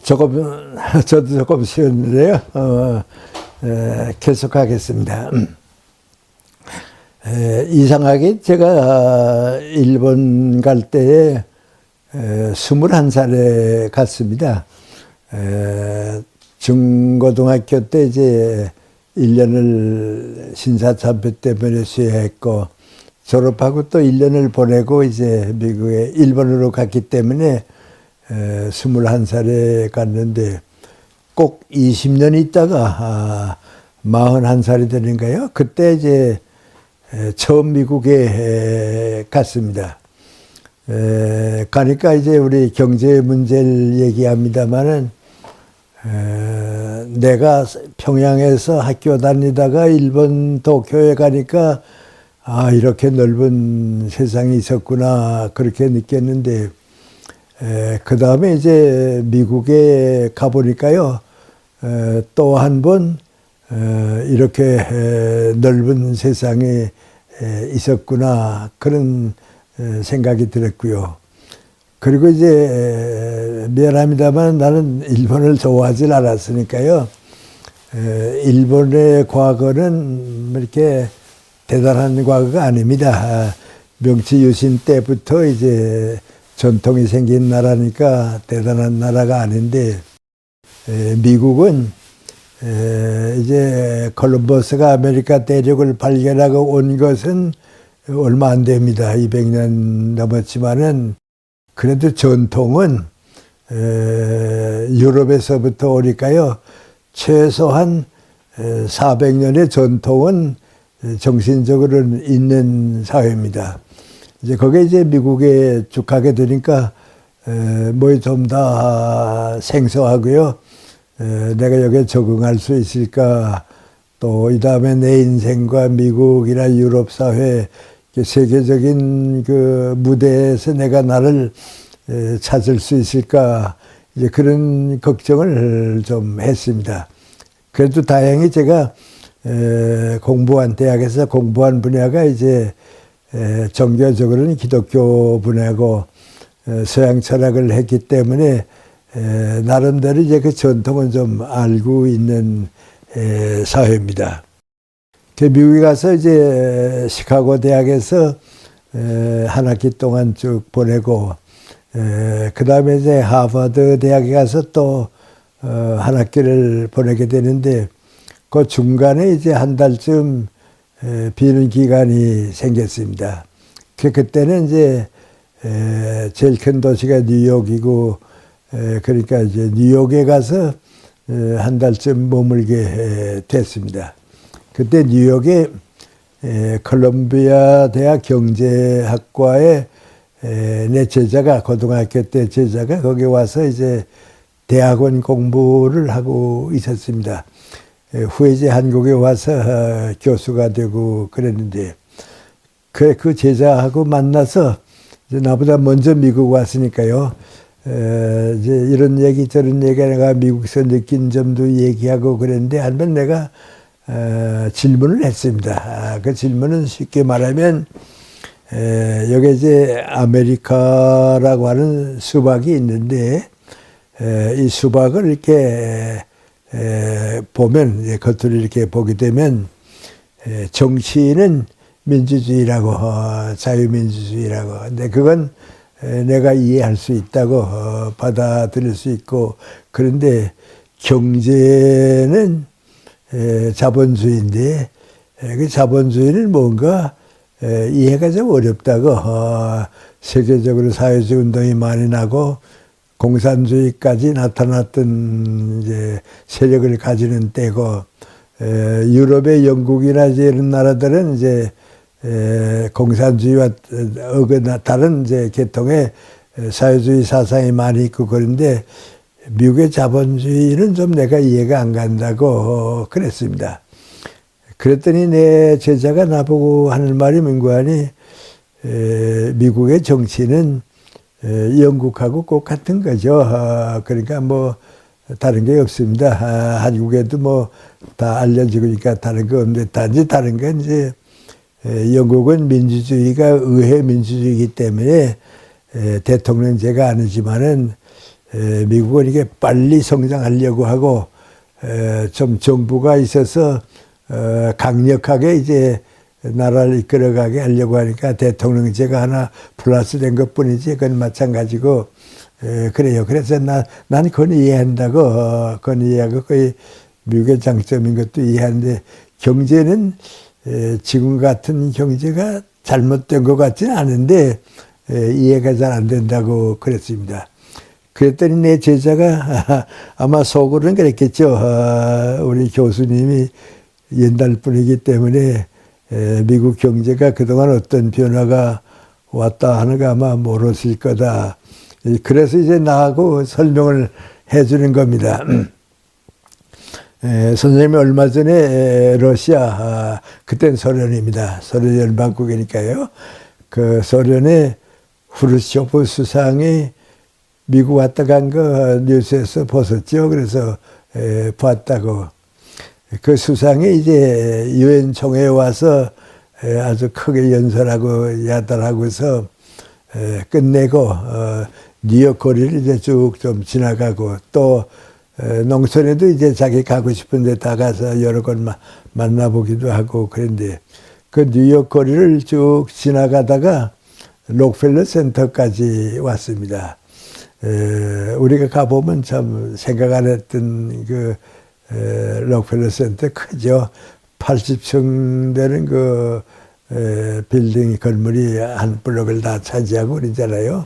저도 조금 쉬웠는데요. 계속하겠습니다. 이상하게 제가 일본 갈 때에 21살에 갔습니다. 중고등학교 때 이제 1년을 신사참배 때문에 수여했고, 졸업하고 또 1년을 보내고 이제 미국에 일본으로 갔기 때문에 21살에 갔는데, 꼭 20년 있다가 41살이 되는가요? 그때 이제 처음 미국에 갔습니다. 가니까 이제 우리 경제 문제를 얘기합니다마는, 내가 평양에서 학교 다니다가 일본 도쿄에 가니까 이렇게 넓은 세상이 있었구나 그렇게 느꼈는데, 그 다음에 이제 미국에 가보니까요, 또 한 번 이렇게 넓은 세상에 있었구나 그런 생각이 들었고요. 그리고 이제 미안합니다만 나는 일본을 좋아하지 않았으니까요, 일본의 과거는 이렇게 대단한 과거가 아닙니다. 명치 유신 때부터 이제 전통이 생긴 나라니까 대단한 나라가 아닌데, 미국은 이제 콜럼버스가 아메리카 대륙을 발견하고 온 것은 얼마 안 됩니다. 200년 넘었지만은 그래도 전통은 유럽에서부터 오니까요, 최소한 400년의 전통은 정신적으로는 있는 사회입니다. 이제 거기에 이제 미국에 쭉 가게 되니까 뭐 좀 더 생소하고요. 내가 여기에 적응할 수 있을까, 또 이 다음에 내 인생과 미국이나 유럽 사회 세계적인 그 무대에서 내가 나를 찾을 수 있을까, 이제 그런 걱정을 좀 했습니다. 그래도 다행히 제가 공부한 대학에서 공부한 분야가 이제 종교적으로는 기독교 분야고 서양 철학을 했기 때문에 나름대로 이제 그 전통은 좀 알고 있는 사회입니다. 미국에 가서 이제 시카고 대학에서 한 학기 동안 쭉 보내고, 그 다음에 이제 하버드 대학에 가서 또 한 학기를 보내게 되는데, 그 중간에 이제 한 달쯤 비는 기간이 생겼습니다. 그때는 이제 제일 큰 도시가 뉴욕이고, 그러니까 이제 뉴욕에 가서 한 달쯤 머물게 됐습니다. 그때 뉴욕에 콜롬비아 대학 경제학과에 내 제자가, 고등학교 때 제자가 거기 와서 이제 대학원 공부를 하고 있었습니다. 후에 이제 한국에 와서 교수가 되고 그랬는데, 그 제자하고 만나서 이제 나보다 먼저 미국 왔으니까요, 이제 이런 얘기 저런 얘기 내가 미국에서 느낀 점도 얘기하고 그랬는데, 한번 내가 질문을 했습니다. 그 질문은 쉽게 말하면, 여기 이제 아메리카라고 하는 수박이 있는데, 이 수박을 이렇게 보면, 겉으로 이렇게 보게 되면, 정치는 민주주의라고, 자유민주주의라고. 근데 그건 내가 이해할 수 있다고 받아들일 수 있고, 그런데 경제는 자본주의인데, 그 자본주의는 뭔가 이해가 좀 어렵다고, 세계적으로 사회주의 운동이 많이 나고 공산주의까지 나타났던 이제 세력을 가지는 때고, 유럽의 영국이나 이런 나라들은 이제 공산주의와 다른 이제 계통의 사회주의 사상이 많이 있고, 그런데 미국의 자본주의는 좀 내가 이해가 안 간다고 그랬습니다. 그랬더니 내 제자가 나보고 하는 말이 뭔가하니, 미국의 정치는 영국하고 꼭 같은 거죠. 그러니까 뭐 다른 게 없습니다. 한국에도 뭐 다 알려지니까 다른 거 없는데, 단지 다른 건 이제 영국은 민주주의가 의회 민주주의이기 때문에 대통령제가 아니지만은 미국은 이게 빨리 성장하려고 하고 좀 정부가 있어서 강력하게 이제 나라를 이끌어가게 하려고 하니까 대통령제가 하나 플러스 된 것뿐이지 그건 마찬가지고 그래요. 그래서 난 그건 이해한다고 그건 이해하고 거의 미국의 장점인 것도 이해하는데 경제는 지금 같은 경제가 잘못된 것 같지는 않은데 이해가 잘 안 된다고 그랬습니다. 그랬더니 내 제자가 아마 속으로는 그랬겠죠. 우리 교수님이 옛날 분이기 때문에 미국 경제가 그동안 어떤 변화가 왔다 하는 거 아마 모르실 거다. 그래서 이제 나하고 설명을 해주는 겁니다. 선생님이 얼마 전에 러시아, 그땐 소련입니다. 소련 연방국이니까요. 그 소련의 후르쇼프 수상이 미국 왔다 간 거 뉴스에서 보셨죠. 그래서 봤다고. 그 수상이 이제 유엔 총회에 와서 아주 크게 연설하고 야단하고서 끝내고 뉴욕 거리를 이제 쭉 좀 지나가고 또 농촌에도 이제 자기 가고 싶은 데 다 가서 여러 곳 만나보기도 하고 그런데 그 뉴욕 거리를 쭉 지나가다가 록펠러 센터까지 왔습니다. 우리가 가보면 참 생각 안 했던 그 록펠러 센터 크죠. 80층 되는 그 빌딩 건물이 한 블록을 다 차지하고 그러잖아요.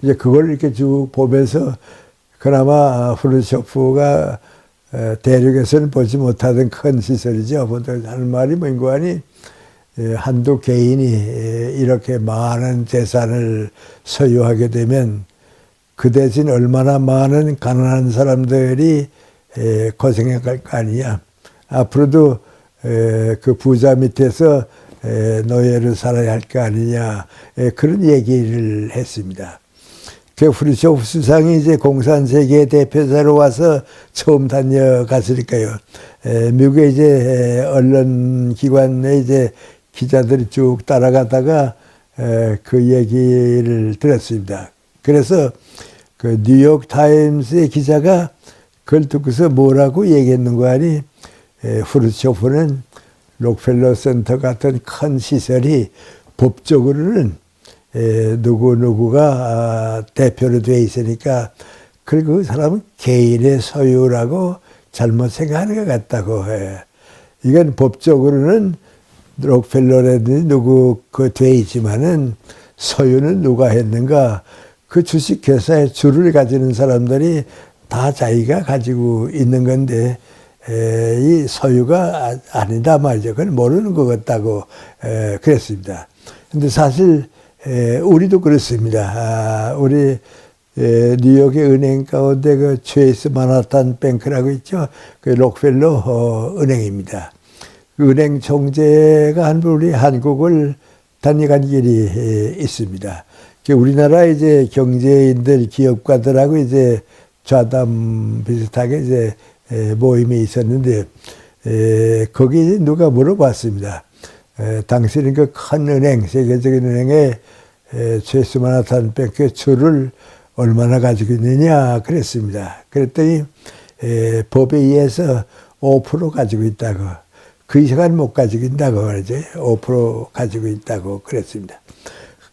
이제 그걸 이렇게 쭉 보면서 그나마 후르쇼프가 대륙에서는 보지 못하던 큰 시설이죠. 보통 하는 말이 뭔가 하니 한두 개인이 이렇게 많은 재산을 소유하게 되면 그 대신 얼마나 많은 가난한 사람들이 고생해 갈 거 아니냐. 앞으로도 그 부자 밑에서 노예로 살아야 할 거 아니냐. 그런 얘기를 했습니다. 그 후르쇼프 수상이 이제 공산세계 대표자로 와서 처음 다녀갔으니까요. 미국의 이제 언론기관에 이제 기자들이 쭉 따라가다가 그 얘기를 들었습니다. 그래서 그 뉴욕 타임스의 기자가 그걸 듣고서 뭐라고 얘기했는가 하니 후르쇼프는 록펠러 센터 같은 큰 시설이 법적으로는 누구누구가 대표로 돼 있으니까 그리고 그 사람은 개인의 소유라고 잘못 생각하는 것 같다고 해. 이건 법적으로는 록펠러라든지 누구 그 돼 있지만은 소유는 누가 했는가? 그 주식회사의 주를 가지는 사람들이 다 자기가 가지고 있는 건데 이 소유가 아니다 말이죠. 그건 모르는 것 같다고 그랬습니다. 근데 사실 우리도 그렇습니다. 우리 뉴욕의 은행 가운데 그 체이스 마나탄 뱅크라고 있죠. 그 록펠러 은행입니다. 그 은행 총재가 한 분 우리 한국을 다녀간 길이 있습니다. 우리나라 이제 경제인들, 기업가들하고 이제 좌담 비슷하게 이제 모임이 있었는데 거기 누가 물어봤습니다. 당신은 그 큰 은행, 세계적인 은행에 체이스 마나탄 뱅크의 주를 얼마나 가지고 있느냐 그랬습니다. 그랬더니 법에 의해서 5% 가지고 있다고. 그 이상은 못 가지고 있다고 그러죠. 5% 가지고 있다고 그랬습니다.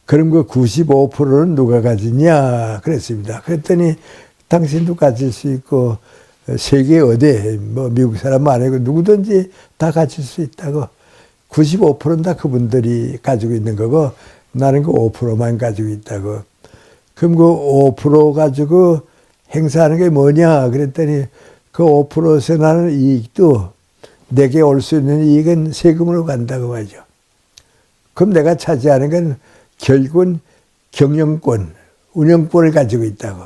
그럼 그 95%는 누가 가지냐 그랬습니다. 그랬더니 당신도 가질 수 있고 세계 어디 뭐 미국 사람 아니고 누구든지 다 가질 수 있다고. 95%는 다 그분들이 가지고 있는 거고 나는 그 5%만 가지고 있다고. 그럼 그 5% 가지고 행사하는 게 뭐냐 그랬더니 그 5%에서 나는 이익도 내게 올 수 있는 이익은 세금으로 간다고 하죠. 그럼 내가 차지하는 건 결국은 경영권, 운영권을 가지고 있다고.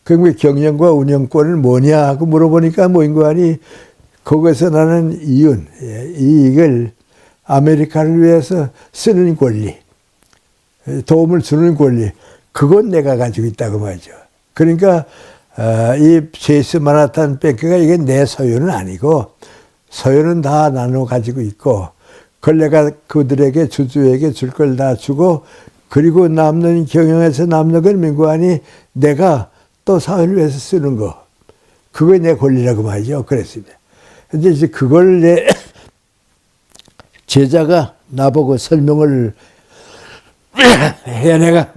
그럼 그 경영과 운영권은 뭐냐 하고 물어보니까 뭐인 거 아니 거기서 나는 이익을 아메리카를 위해서 쓰는 권리, 도움을 주는 권리, 그건 내가 가지고 있다고 말이죠. 그러니까 이 체이스 마나탄 뱅크가 이게 내 소유는 아니고 소유는 다 나눠 가지고 있고 그걸 내가 그들에게 주주에게 줄 걸 다 주고 그리고 남는 경영에서 남는 건 민구하니 내가 또 사회를 위해서 쓰는 거, 그게 내 권리라고 말이죠. 그랬습니다. 근데 이제 그걸 내 제자가 나보고 설명을 해야 내가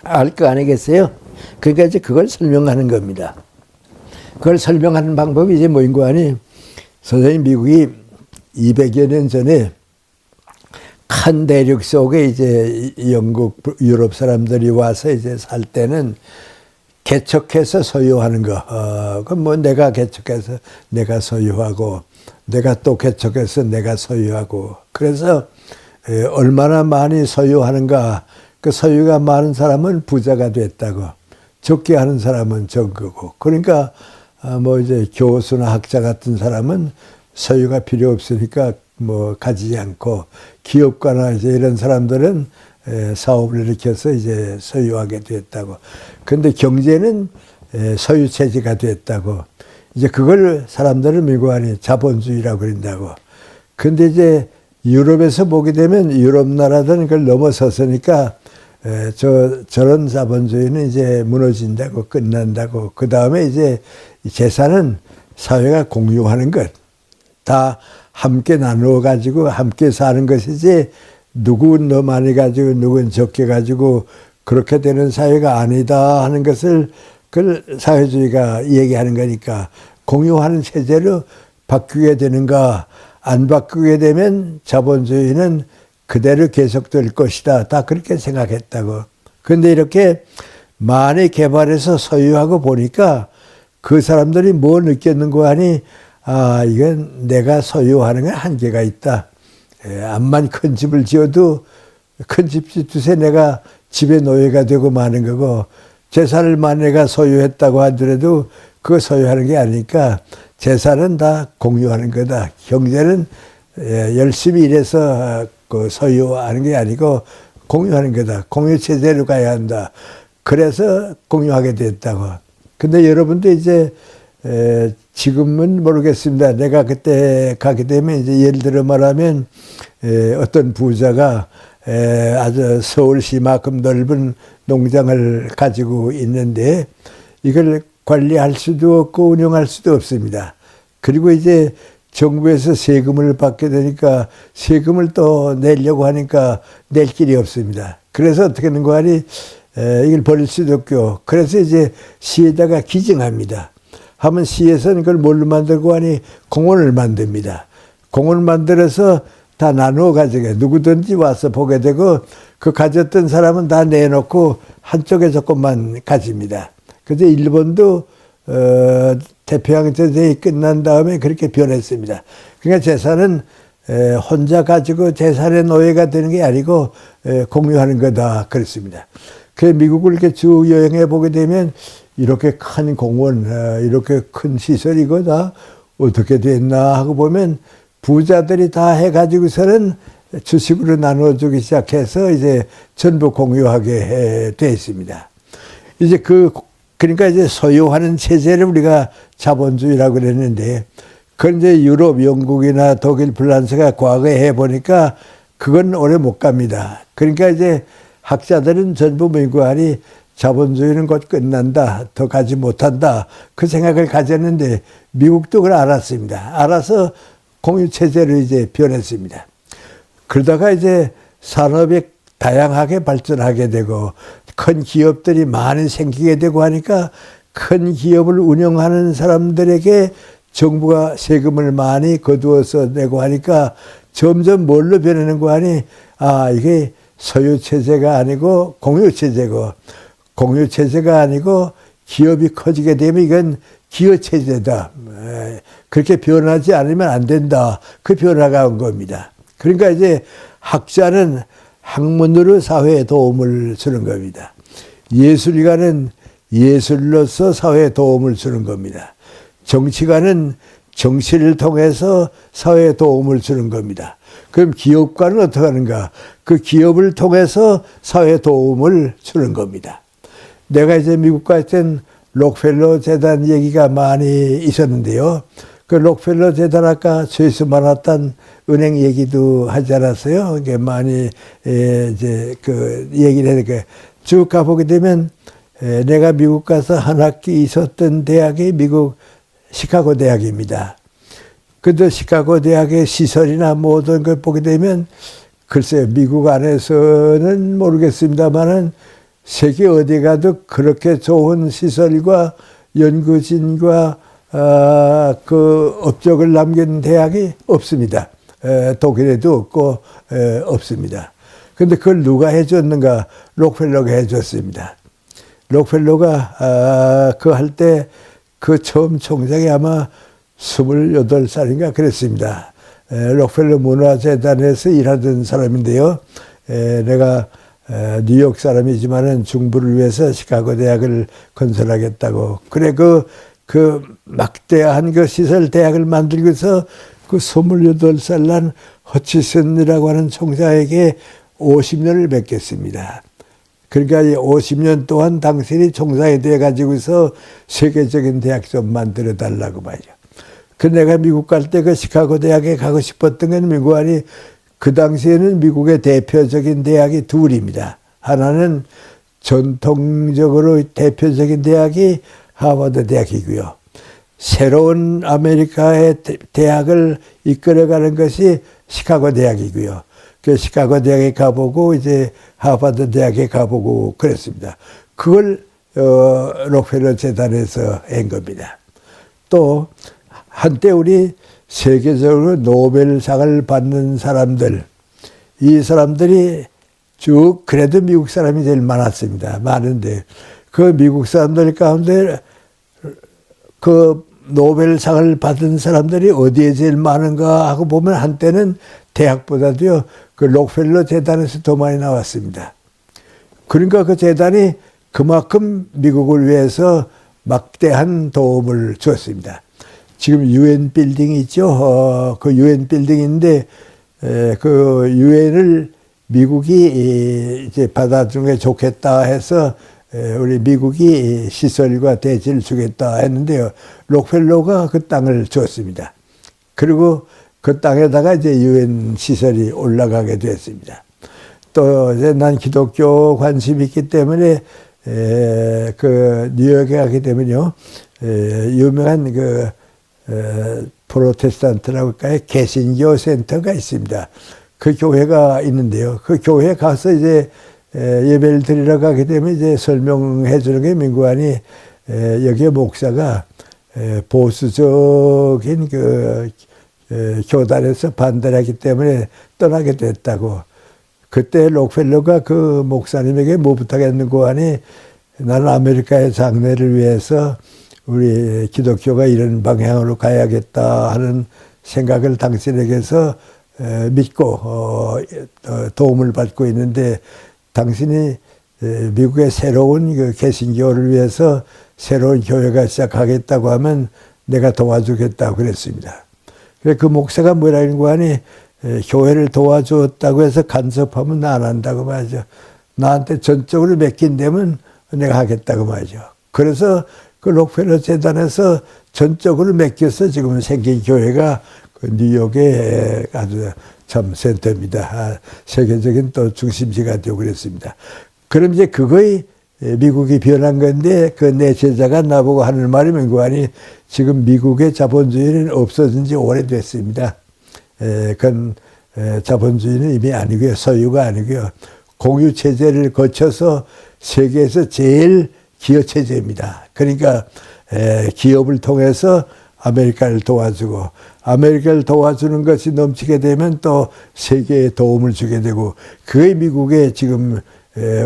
알 거 아니겠어요? 그러니까 이제 그걸 설명하는 겁니다. 그걸 설명하는 방법이 이제 뭐인고 하니, 선생님 미국이 200여 년 전에 큰 대륙 속에 이제 영국, 유럽 사람들이 와서 이제 살 때는 개척해서 소유하는 거. 그럼 뭐 내가 개척해서 내가 소유하고, 내가 또 개척해서 내가 소유하고. 그래서 얼마나 많이 소유하는가. 그 소유가 많은 사람은 부자가 됐다고. 적게 하는 사람은 적고. 그러니까 뭐 이제 교수나 학자 같은 사람은 소유가 필요 없으니까 뭐 가지지 않고, 기업가나 이제 이런 사람들은 사업을 일으켜서 이제 소유하게 됐다고. 근데 경제는 소유체제가 됐다고. 이제 그걸 사람들은 미국안이 자본주의라고 그런다고. 근데 이제 유럽에서 보게 되면 유럽 나라들은 그걸 넘어섰으니까 저런 자본주의는 이제 무너진다고, 끝난다고. 그 다음에 이제 재산은 사회가 공유하는 것. 다 함께 나누어 가지고 함께 사는 것이지, 누군 너 많이 가지고 누군 적게 가지고 그렇게 되는 사회가 아니다 하는 것을 그걸 사회주의가 얘기하는 거니까, 공유하는 체제로 바뀌게 되는가, 안 바뀌게 되면 자본주의는 그대로 계속될 것이다. 다 그렇게 생각했다고. 그런데 이렇게 많이 개발해서 소유하고 보니까 그 사람들이 뭐 느꼈는고 하니, 아, 이건 내가 소유하는 건 한계가 있다. 암만 큰 집을 지어도 큰 집 짓듯이 내가 집의 노예가 되고 마는 거고, 재산을 만 내가 소유했다고 하더라도 그거 소유하는 게 아니니까 재산은 다 공유하는 거다. 경제는 열심히 일해서 그 소유하는 게 아니고 공유하는 거다. 공유체제로 가야 한다. 그래서 공유하게 됐다고. 근데 여러분도 이제 지금은 모르겠습니다. 내가 그때 가게 되면 이제 예를 들어 말하면 어떤 부자가 아주 서울시만큼 넓은 농장을 가지고 있는데 이걸 관리할 수도 없고 운영할 수도 없습니다. 그리고 이제 정부에서 세금을 받게 되니까 세금을 또 내려고 하니까 낼 길이 없습니다. 그래서 어떻게 하는 거 하니, 이걸 버릴 수도 없고, 그래서 이제 시에다가 기증합니다. 하면 시에서는 그걸 뭘로 만들고 하니 공원을 만듭니다. 공원을 만들어서 다 나누어 가지고 누구든지 와서 보게 되고, 그 가졌던 사람은 다 내놓고 한쪽에 조금만 가집니다. 그래서 일본도 태평양 전쟁이 끝난 다음에 그렇게 변했습니다. 그러니까 재산은 혼자 가지고 재산의 노예가 되는 게 아니고 공유하는 거다 그랬습니다. 그래서 미국을 이렇게 쭉 여행해 보게 되면 이렇게 큰 공원, 이렇게 큰 시설 이거 다 어떻게 됐나 하고 보면 부자들이 다 해가지고서는 주식으로 나눠주기 시작해서 이제 전부 공유하게 돼 있습니다. 이제 그러니까 이제 소유하는 체제를 우리가 자본주의라고 그랬는데, 그건 이제 유럽, 영국이나 독일, 프랑스가 과거에 해보니까 그건 오래 못 갑니다. 그러니까 이제 학자들은 전부 미국안이 자본주의는 곧 끝난다, 더 가지 못한다, 그 생각을 가졌는데 미국도 그걸 알았습니다. 알아서 공유체제로 이제 변했습니다. 그러다가 이제 산업이 다양하게 발전하게 되고 큰 기업들이 많이 생기게 되고 하니까 큰 기업을 운영하는 사람들에게 정부가 세금을 많이 거두어서 내고 하니까 점점 뭘로 변하는 거 하니, 아, 이게 소유체제가 아니고 공유체제고, 공유체제가 아니고 기업이 커지게 되면 이건 기여체제다. 그렇게 변하지 않으면 안 된다. 그 변화가 온 겁니다. 그러니까 이제 학자는 학문으로 사회에 도움을 주는 겁니다. 예술가는 예술로서 사회에 도움을 주는 겁니다. 정치가는 정치를 통해서 사회에 도움을 주는 겁니다. 그럼 기업가는 어떻게 하는가? 그 기업을 통해서 사회에 도움을 주는 겁니다. 내가 이제 미국 갈 땐 록펠러 재단 얘기가 많이 있었는데요. 그 록펠러 재단 아까 스위스 만하탄 은행 얘기도 하지 않았어요. 이게 많이 이제 그 얘기를 하니까 쭉 가보게 되면 내가 미국 가서 한 학기 있었던 대학이 미국 시카고 대학입니다. 근데 시카고 대학의 시설이나 모든 걸 보게 되면 글쎄요, 미국 안에서는 모르겠습니다만은 세계 어디 가도 그렇게 좋은 시설과 연구진과 그 업적을 남긴 대학이 없습니다. 독일에도 없고 없습니다. 근데 그걸 누가 해줬는가? 록펠러가 해줬습니다. 록펠러가 그 할 때 그 처음 총장이 아마 28살인가 그랬습니다. 록펠러 문화재단에서 일하던 사람인데요. 내가 뉴욕 사람이지만은 중부를 위해서 시카고 대학을 건설하겠다고. 그래 그 막대한 그 시설 대학을 만들기 위해서 그 28살 난 허치슨이라고 하는 총장에게 50년을 뵙겠습니다. 그러니까 50년 동안 당신이 총장이 돼가지고서 세계적인 대학 좀 만들어 달라고 말이죠. 그 내가 미국 갈 때 그 시카고 대학에 가고 싶었던 건 미국안이 그 당시에는 미국의 대표적인 대학이 둘입니다. 하나는 전통적으로 대표적인 대학이 하버드 대학이고요. 새로운 아메리카의 대학을 이끌어가는 것이 시카고 대학이고요. 그 시카고 대학에 가보고 이제 하버드 대학에 가보고 그랬습니다. 그걸 록펠러 재단에서 한 겁니다. 또 한때 우리 세계적으로 노벨상을 받는 사람들, 이 사람들이 쭉 그래도 미국 사람이 제일 많았습니다. 많은데 그 미국 사람들 가운데 그 노벨상을 받은 사람들이 어디에 제일 많은가 하고 보면 한때는 대학보다도요 그 록펠러 재단에서 더 많이 나왔습니다. 그러니까 그 재단이 그만큼 미국을 위해서 막대한 도움을 줬습니다. 지금 유엔 빌딩이 있죠. 그 유엔 빌딩인데 그 유엔을 미국이 이제 받아주는 게 좋겠다 해서 우리 미국이 시설과 대지를 주겠다 했는데요. 록펠러가 그 땅을 줬습니다. 그리고 그 땅에다가 이제 유엔 시설이 올라가게 됐습니다. 또 이제 난 기독교 관심이 있기 때문에 그 뉴욕에 가게 되면요. 유명한 그 프로테스탄트라고 할까요? 개신교 센터가 있습니다. 그 교회가 있는데요. 그 교회 가서 이제 예배를 드리러 가게 되면 이제 설명해 주는 게 민구안이 여기에 목사가 보수적인 그 교단에서 반대를 하기 때문에 떠나게 됐다고. 그때 록펠러가 그 목사님에게 뭐 부탁했는고 하니 나는 아메리카의 장래를 위해서 우리 기독교가 이런 방향으로 가야겠다 하는 생각을 당신에게서 믿고 도움을 받고 있는데 당신이 미국의 새로운 그 개신교를 위해서 새로운 교회가 시작하겠다고 하면 내가 도와주겠다고 그랬습니다. 그래서 그 목사가 뭐라는 거 하니 교회를 도와줬다고 해서 간섭하면 나 안 한다고 말이죠. 나한테 전적으로 맡긴다면 내가 하겠다고 말이죠. 그래서 그 록펠러 재단에서 전적으로 맡겨서 지금 생긴 교회가 그 뉴욕의 아주 참 센터입니다. 세계적인 또 중심지가 되고 그랬습니다. 그럼 이제 그거의 미국이 변한 건데 그 내 제자가 나보고 하는 말이 뭔가니 지금 미국의 자본주의는 없어진 지 오래됐습니다. 그건 자본주의는 이미 아니고요. 소유가 아니고요. 공유체제를 거쳐서 세계에서 제일 기업체제입니다. 그러니까 기업을 통해서 아메리카를 도와주고 아메리카를 도와주는 것이 넘치게 되면 또 세계에 도움을 주게 되고 그게 미국의 지금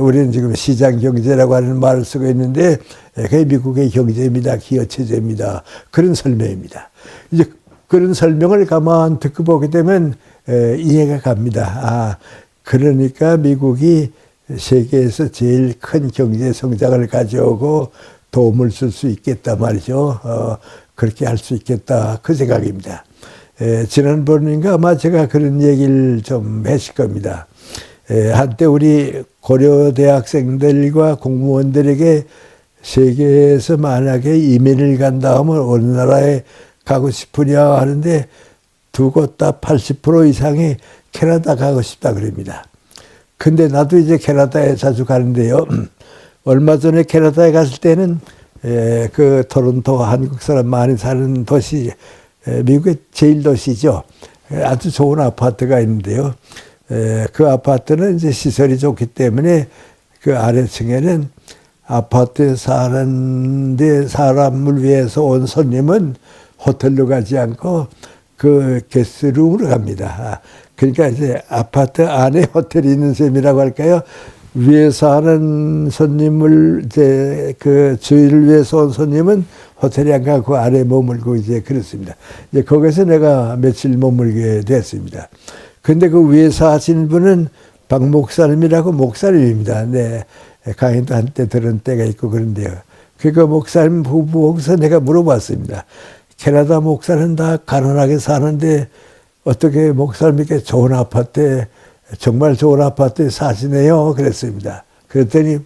우리는 지금 시장경제라고 하는 말을 쓰고 있는데 그게 미국의 경제입니다. 기업체제입니다. 그런 설명입니다. 이제 그런 설명을 가만 듣고 보게 되면 이해가 갑니다. 아, 그러니까 미국이 세계에서 제일 큰 경제 성장을 가져오고 도움을 줄 수 있겠다 말이죠. 그렇게 할 수 있겠다 그 생각입니다. 지난번인가 아마 제가 그런 얘기를 좀 했을 겁니다. 한때 우리 고려대학생들과 공무원들에게 세계에서 만약에 이민을 간다 하면 어느 나라에 가고 싶으냐 하는데 두 곳 다 80% 이상이 캐나다 가고 싶다 그럽니다. 근데 나도 이제 캐나다에 자주 가는데요. 얼마 전에 캐나다에 갔을 때는 그 토론토 한국 사람 많이 사는 도시, 미국의 제일 도시죠. 아주 좋은 아파트가 있는데요. 그 아파트는 이제 시설이 좋기 때문에 그 아래층에는 아파트에 사는데 사람을 위해서 온 손님은 호텔로 가지 않고 그 게스트룸으로 갑니다. 그러니까 이제 아파트 안에 호텔이 있는 셈이라고 할까요? 위에 사는 손님을 이제 그 주의를 위해서 온 손님은 호텔에 안 가고 아래 머물고 이제 그렇습니다. 이제 거기서 내가 며칠 머물게 됐습니다. 근데 그 위에 사시는 분은 박 목사님이라고 목사님입니다. 네. 강의도 한때 들은 때가 있고 그런데요. 그러니까 목사님 부부에서 내가 물어봤습니다. 캐나다 목사는 다 가난하게 사는데 어떻게 목사님께 좋은 아파트에 정말 좋은 아파트에 사시네요. 그랬습니다. 그랬더니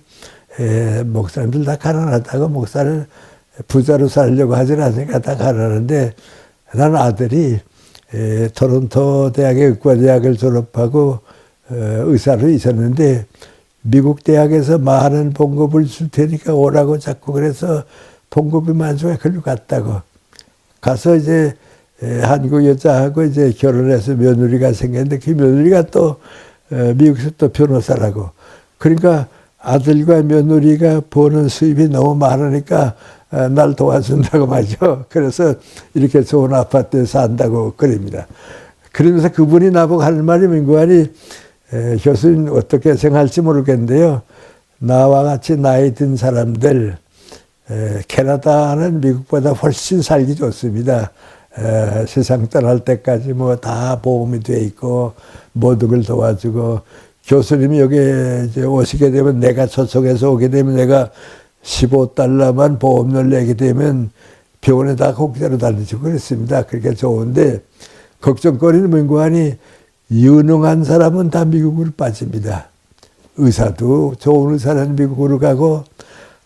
목사님들 다 가난하다고 목사는 부자로 살려고 하질 않으니까 다 가난한데 나는 아들이 토론토 대학의 의과대학을 졸업하고 의사로 있었는데 미국 대학에서 많은 봉급을 줄 테니까 오라고 자꾸 그래서 봉급이 많으니까 그걸로 갔다고. 가서 이제 한국 여자하고 이제 결혼해서 며느리가 생겼는데 그 며느리가 또 미국에서 또 변호사라고. 그러니까 아들과 며느리가 버는 수입이 너무 많으니까 날 도와준다고 말이죠. 그래서 이렇게 좋은 아파트에 산다고 그럽니다. 그러면서 그분이 나보고 하는 말이 민구아니 교수님 어떻게 생각할지 모르겠는데요. 나와 같이 나이 든 사람들 캐나다는 미국보다 훨씬 살기 좋습니다. 세상 떠날 때까지 뭐 다 보험이 돼 있고 모든 걸 도와주고 교수님이 여기 이제 오시게 되면 내가 초청해서 오게 되면 내가 $15만 보험료를 내게 되면 병원에 다 공짜로 다니시고 그랬습니다. 그러니까 좋은데 걱정거리는 민구하니 유능한 사람은 다 미국으로 빠집니다. 의사도 좋은 의사는 미국으로 가고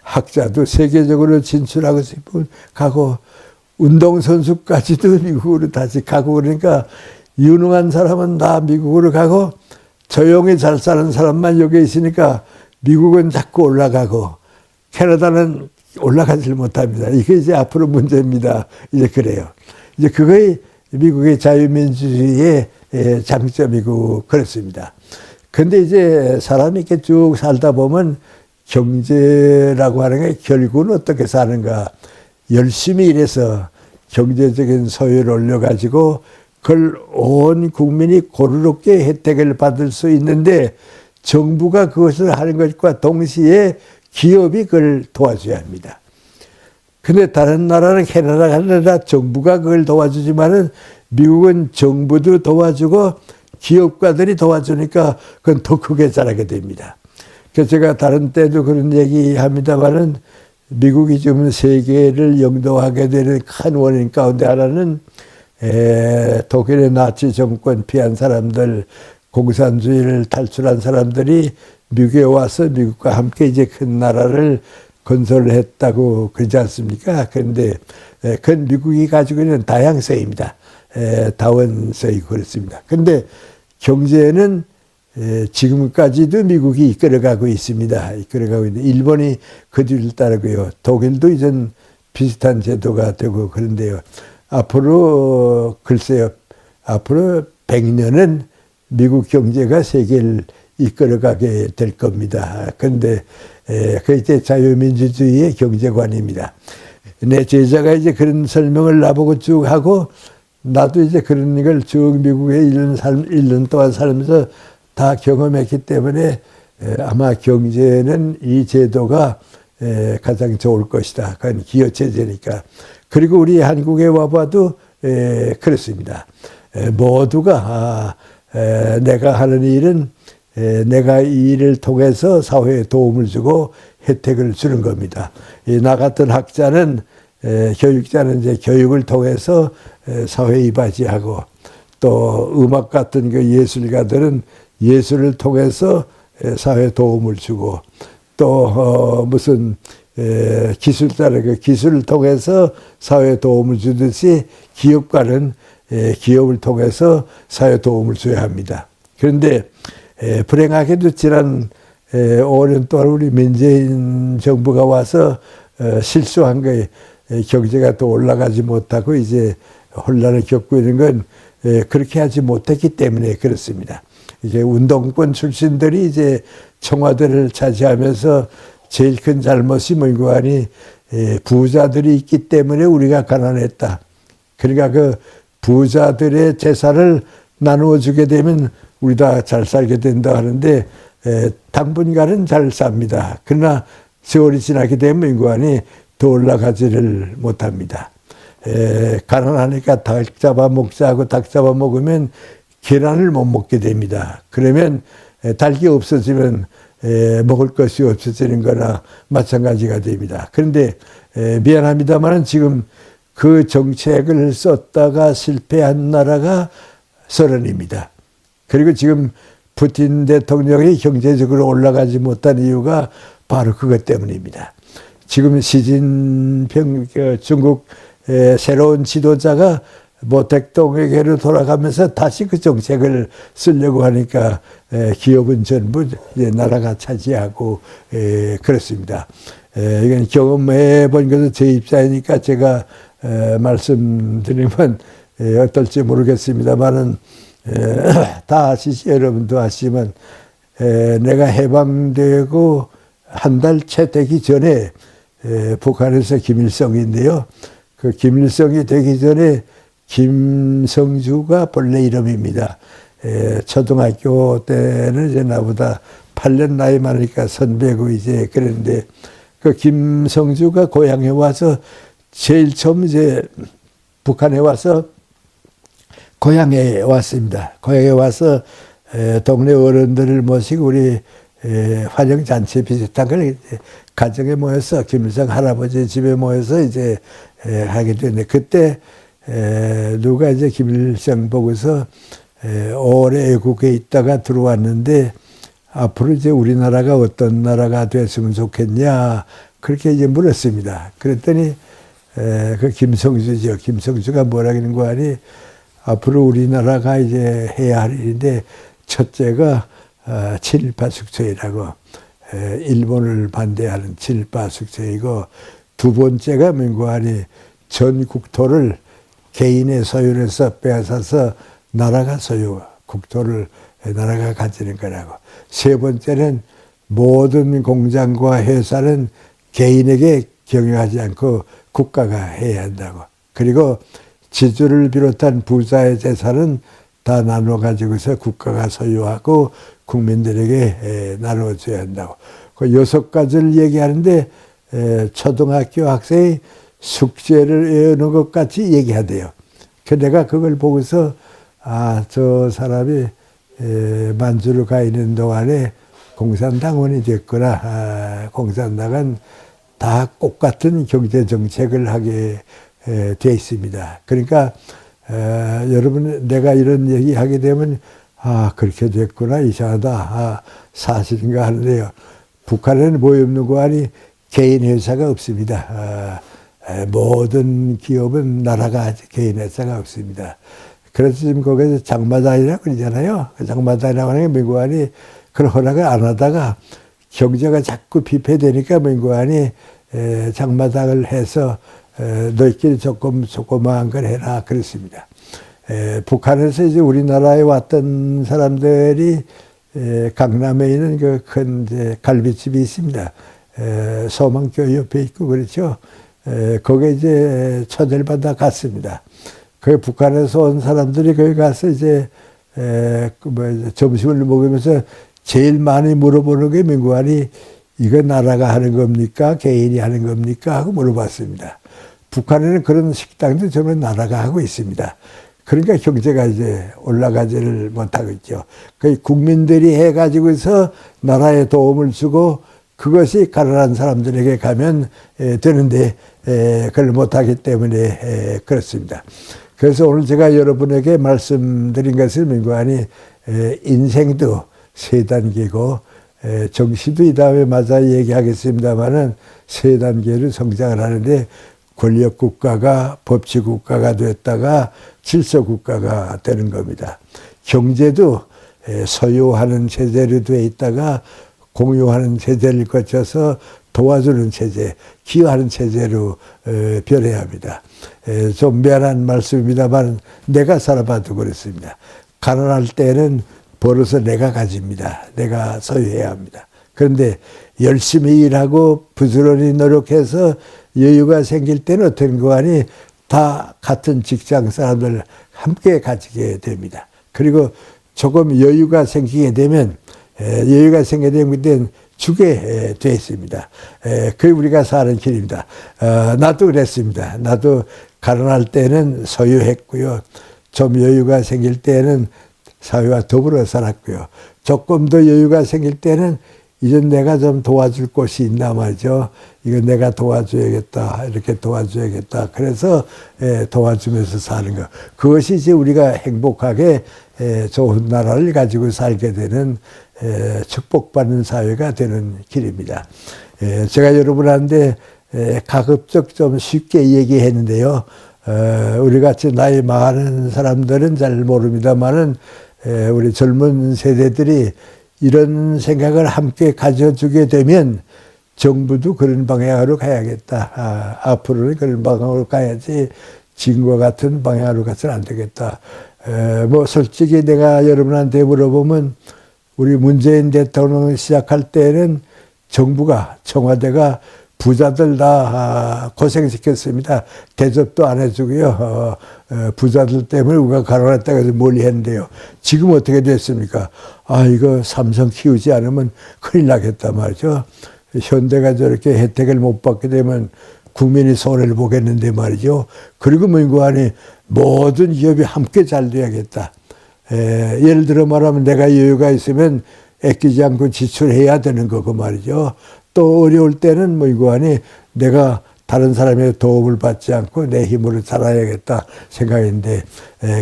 학자도 세계적으로 진출하고 싶은 가고 운동선수까지도 미국으로 다시 가고 그러니까 유능한 사람은 다 미국으로 가고 조용히 잘 사는 사람만 여기 있으니까 미국은 자꾸 올라가고 캐나다는 올라가질 못합니다. 이게 이제 앞으로 문제입니다. 이제 그래요. 이제 그거이 미국의 자유민주주의의 장점이고 그렇습니다. 근데 이제 사람이 이렇게 쭉 살다 보면 경제라고 하는 게 결국은 어떻게 사는가. 열심히 일해서 경제적인 소유를 올려가지고 그걸 온 국민이 고루롭게 혜택을 받을 수 있는데 정부가 그것을 하는 것과 동시에 기업이 그걸 도와줘야 합니다. 근데 다른 나라는 캐나다 정부가 그걸 도와주지만은 미국은 정부도 도와주고 기업가들이 도와주니까 그건 더 크게 자라게 됩니다. 그래서 제가 다른 때도 그런 얘기 합니다만은 미국이 지금 세계를 영도하게 되는 큰 원인 가운데 하나는 독일의 나치 정권 피한 사람들, 공산주의를 탈출한 사람들이 미국에 와서 미국과 함께 이제 큰 나라를 건설했다고 그러지 않습니까? 그런데 그건 미국이 가지고 있는 다양성입니다. 다원성이고 그렇습니다. 그런데 경제는 지금까지도 미국이 이끌어가고 있습니다. 이끌어가고 있는데 일본이 그 뒤를 따르고요. 독일도 이전 비슷한 제도가 되고 그런데요. 앞으로 글쎄요. 앞으로 100년은 미국 경제가 세계를 이끌어가게 될 겁니다. 그런데 그게 이제 자유민주주의의 경제관입니다. 내 제자가 이제 그런 설명을 나보고 쭉 하고 나도 이제 그런 걸 쭉 미국에 1년 동안 살면서 다 경험했기 때문에 아마 경제는 이 제도가 가장 좋을 것이다. 그건 기여체제니까. 그리고 우리 한국에 와봐도 그렇습니다. 모두가 내가 하는 일은 내가 이 일을 통해서 사회에 도움을 주고 혜택을 주는 겁니다. 나 같은 학자는 교육자는 이제 교육을 통해서 사회에 이바지하고 또 음악 같은 그 예술가들은 예술을 통해서 사회에 도움을 주고 또 무슨 기술자는 그 기술을 통해서 사회에 도움을 주듯이 기업가는 기업을 통해서 사회에 도움을 줘야 합니다. 그런데 불행하게도 지난 5년 동안 우리 문재인 정부가 와서 실수한 거에 경제가 또 올라가지 못하고 이제 혼란을 겪고 있는 건 그렇게 하지 못했기 때문에 그렇습니다. 이제 운동권 출신들이 이제 청와대를 차지하면서 제일 큰 잘못이 뭔가 하니 부자들이 있기 때문에 우리가 가난했다. 그러니까 그 부자들의 재산을 나누어 주게 되면 우리 다 잘 살게 된다 하는데 당분간은 잘 삽니다. 그러나 세월이 지나게 되면 뭔가 하니 더 올라가지를 못합니다. 가난하니까 닭 잡아 먹자 하고 닭 잡아 먹으면 계란을 못 먹게 됩니다. 그러면 닭이 없어지면 먹을 것이 없어지는 거나 마찬가지가 됩니다. 그런데 미안합니다만 지금 그 정책을 썼다가 실패한 나라가 소련입니다. 그리고 지금 푸틴 대통령이 경제적으로 올라가지 못한 이유가 바로 그것 때문입니다. 지금 시진핑 중국 새로운 지도자가 모택동에게로 돌아가면서 다시 그 정책을 쓰려고 하니까 기업은 전부 이제 나라가 차지하고 그렇습니다. 이건 경험해 본 것은 제 입장이니까 제가 말씀드리면 어떨지 모르겠습니다만은 다 아시지, 여러분도 아시지만 내가 해방되고 한 달 채 되기 전에 북한에서 김일성인데요. 그 김일성이 되기 전에 김성주가 본래 이름입니다. 초등학교 때는 이제 나보다 8년 나이 많으니까 선배고 이제 그랬는데 그 김성주가 고향에 와서 제일 처음 이제 북한에 와서 고향에 왔습니다. 고향에 와서 동네 어른들을 모시고 우리 환영잔치 비슷한 걸 가정에 모여서 김일성 할아버지 집에 모여서 이제 하게 됐는데 그때 누가 이제 김일성 보고서 오래 애국에 있다가 들어왔는데 앞으로 이제 우리나라가 어떤 나라가 됐으면 좋겠냐 그렇게 이제 물었습니다. 그랬더니 그 김성주죠. 김성주가 뭐라는 거 아니 앞으로 우리나라가 이제 해야 할 일인데 첫째가 친일파 숙청이라고 일본을 반대하는 친일파 숙청이고 두 번째가 뭔가 아니 전 국토를 개인의 소유에서 빼앗아서 나라가 소유, 국토를 나라가 가지는 거라고. 세 번째는 모든 공장과 회사는 개인에게 경영하지 않고 국가가 해야 한다고. 그리고 지주를 비롯한 부자의 재산은 다 나눠 가지고서 국가가 소유하고 국민들에게 나눠줘야 한다고. 그 6가지를 얘기하는데 초등학교 학생이 숙제를 외우는 것 같이 얘기하대요. 그 내가 그걸 보고서 아, 저 사람이 만주를 가 있는 동안에 공산당원이 됐구나. 공산당은 다 똑같은 경제 정책을 하게 돼 있습니다. 그러니까 여러분 내가 이런 얘기 하게 되면 아 그렇게 됐구나 이상하다 아, 사실인가 하는데요. 북한에는 뭐 없는 거 아니 개인 회사가 없습니다. 모든 기업은 나라가 개인 회사가 없습니다. 그래서 지금 거기서 장마당이라고 그러잖아요. 장마당이라고 하는 게 뭔고 하니 그런 허락을 안 하다가 경제가 자꾸 비폐되니까 뭔고 하니 장마당을 해서 너희끼리 조그마한 걸 해라 그랬습니다. 북한에서 이제 우리나라에 왔던 사람들이 강남에 있는 그 큰 갈비집이 있습니다. 소망교회 옆에 있고 그렇죠. 거기에 이제 초대를 받아 갔습니다. 그 북한에서 온 사람들이 거기 가서 이제 점심을 먹으면서 제일 많이 물어보는 게 민구안이 이거 나라가 하는 겁니까? 개인이 하는 겁니까? 하고 물어봤습니다. 북한에는 그런 식당도 전부 나라가 하고 있습니다. 그러니까 경제가 이제 올라가지를 못하고 있죠. 그 국민들이 해가지고서 나라에 도움을 주고 그것이 가난한 사람들에게 가면 되는데 그걸 못하기 때문에 그렇습니다. 그래서 오늘 제가 여러분에게 말씀드린 것은 민구안이 인생도 세 단계고 정시도 이 다음에 맞아 얘기하겠습니다만은 세 단계로 성장을 하는데 권력국가가 법치국가가 됐다가 질서국가가 되는 겁니다. 경제도 소유하는 체제로 되어 있다가 공유하는 체제를 거쳐서 도와주는 체제, 기여하는 체제로 변해야 합니다. 좀 미안한 말씀입니다만 내가 살아봐도 그렇습니다. 가난할 때는 벌어서 내가 가집니다. 내가 소유해야 합니다. 그런데 열심히 일하고 부지런히 노력해서 여유가 생길 때는 어떤 거하니 다 같은 직장 사람들 함께 가지게 됩니다. 그리고 조금 여유가 생기게 되면 그때는 주게 돼 있습니다. 그게 우리가 사는 길입니다. 나도 그랬습니다. 나도 가난할 때는 소유했고요. 좀 여유가 생길 때는 사회와 더불어 살았고요. 조금 더 여유가 생길 때는 이젠 내가 좀 도와줄 곳이 있나 말이죠. 이거 내가 도와줘야겠다. 이렇게 도와줘야겠다. 그래서 도와주면서 사는 것. 그것이 이제 우리가 행복하게 좋은 나라를 가지고 살게 되는 축복받는 사회가 되는 길입니다. 제가 여러분한테 가급적 좀 쉽게 얘기했는데요. 우리같이 나이 많은 사람들은 잘 모릅니다만은 우리 젊은 세대들이 이런 생각을 함께 가져주게 되면 정부도 그런 방향으로 가야겠다. 앞으로는 그런 방향으로 가야지 지금과 같은 방향으로 가서는 안 되겠다. 뭐 솔직히 내가 여러분한테 물어보면 우리 문재인 대통령 시작할 때는 정부가, 청와대가 부자들 다 고생시켰습니다. 대접도 안 해주고요. 부자들 때문에 우리가 가난했다고 해서 멀리 했는데요. 지금 어떻게 됐습니까? 아, 이거 삼성 키우지 않으면 큰일 나겠다 말이죠. 현대가 저렇게 혜택을 못 받게 되면 국민이 손해를 보겠는데 말이죠. 그리고 민구안이 모든 기업이 함께 잘 돼야겠다. 예를 들어 말하면 내가 여유가 있으면 아끼지 않고 지출해야 되는 거고 말이죠. 또 어려울 때는 민구안이 내가 다른 사람의 도움을 받지 않고 내 힘으로 살아야겠다 생각인데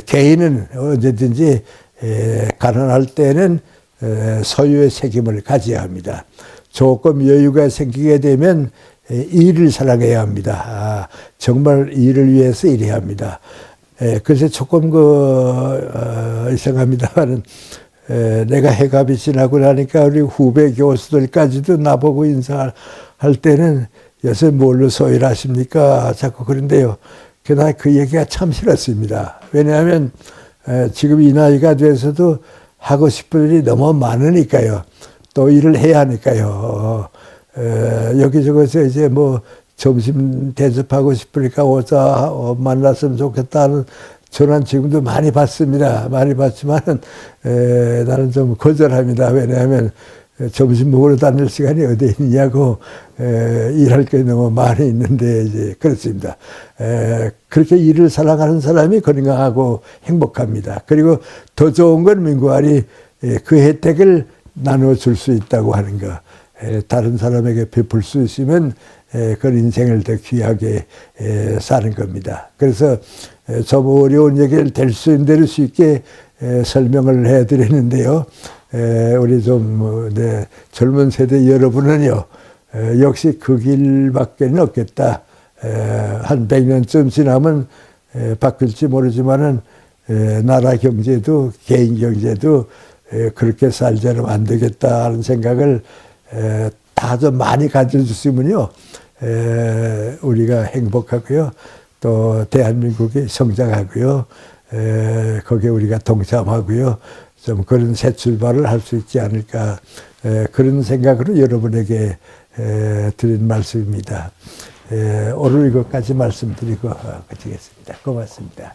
개인은 언제든지 가난할 때는 소유의 책임을 가져야 합니다. 조금 여유가 생기게 되면 일을 사랑해야 합니다. 정말 일을 위해서 일해야 합니다. 그래서 조금 이상합니다만 내가 해갑이 지나고 나니까 우리 후배 교수들까지도 나보고 인사할 때는 요새 뭘로 소위를 하십니까? 자꾸 그런데요. 그러나 그 얘기가 참 싫었습니다. 왜냐하면 지금 이 나이가 돼서도 하고 싶은 일이 너무 많으니까요. 또 일을 해야 하니까요. 여기저기서 이제 뭐 점심 대접하고 싶으니까 오자 만났으면 좋겠다는 전화 지금도 많이 받습니다. 많이 받지만은 나는 좀 거절합니다. 왜냐하면 점심 먹으러 다닐 시간이 어디 있느냐고 일할 게 너무 많이 있는데 이제 그렇습니다. 그렇게 일을 사랑하는 사람이 건강하고 행복합니다. 그리고 더 좋은 건 민구안이 그 혜택을 나눠줄 수 있다고 하는 거. 다른 사람에게 베풀 수 있으면 그 인생을 더 귀하게 사는 겁니다. 그래서 좀 어려운 얘기를 될 수 있는 대로 쉽게 설명을 해드리는데요. 우리 좀 젊은 세대 여러분은요. 역시 그 길밖에는 없겠다. 한 100년쯤 지나면 바뀔지 모르지만은 나라 경제도 개인 경제도 그렇게 살자면 안 되겠다 하는 생각을 다 좀 많이 가져주시면요. 우리가 행복하고요. 또 대한민국이 성장하고요. 거기에 우리가 동참하고요. 좀 그런 새 출발을 할 수 있지 않을까. 그런 생각으로 여러분에게 드린 말씀입니다. 오늘 이것까지 말씀드리고 그치겠습니다. 고맙습니다.